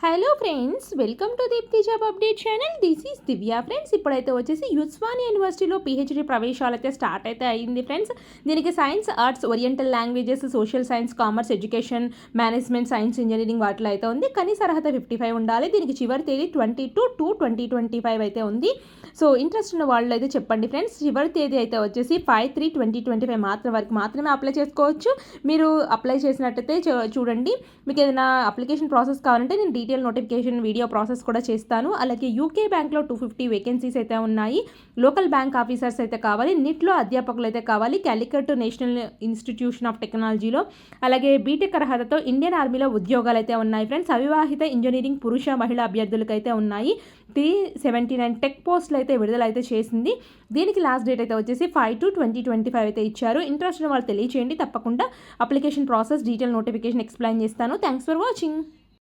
Hello friends, welcome to Deepti job update channel. This is Divya. Friends, ఇప్పుడైతే వచ్చేసి ఉస్మానియా యూనివర్సిటీలో PhD ప్రవేశాలు అయితే స్టార్ట్ అయితే అయింది ఫ్రెండ్స్. దీనికి science, arts, oriental languages, social science, commerce, education, management, science, engineering వాటిలో అయితే ఉంది. కనీస అర్హత 55 ఉండాలి. దీనికి చివరి తేదీ 22/2/2025 అయితే ఉంది. సో ఇంట్రెస్ట్ ఉన్న వాళ్ళు అయితే చెప్పండి ఫ్రెండ్స్. చివరి తేదీ అయితే వచ్చేసి 5/3/2025 వరకు మాత్రమే అప్లై చేసుకోవచ్చు. మీరు అప్లై చేసినట్టయితే చూడండి. మీకు ఏదైనా అప్లికేషన్ ప్రాసెస్ కావాలంటే నేను డీటెయిల్ నోటిఫికేషన్ వీడియో ప్రాసెస్ కూడా చేస్తాను. అలాగే యూకే బ్యాంక్లో 250 వేకెన్సీస్ అయితే ఉన్నాయి. లోకల్ బ్యాంక్ ఆఫీసర్స్ అయితే కావాలి. నిట్లో అధ్యాపకులు అయితే కావాలి. క్యాలికట్ నేషనల్ ఇన్స్టిట్యూషన్ ఆఫ్ టెక్నాలజీలో, అలాగే బీటెక్ అర్హతతో ఇండియన్ ఆర్మీలో ఉద్యోగాలు అయితే ఉన్నాయి ఫ్రెండ్స్. అవివాహిత ఇంజనీరింగ్ పురుష మహిళా అభ్యర్థులకు అయితే ఉన్నాయి. 379 టెక్ పోస్టులు అయితే విడుదలైతే చేసింది. దీనికి లాస్ట్ డేట్ అయితే వచ్చేసి 5/2/2025 అయితే ఇచ్చారు. ఇంట్రెస్ట్ ఉన్న వాళ్ళు తెలియచేయండి. తప్పకుండా application process detail notification explain చేస్తాను. Thanks for watching.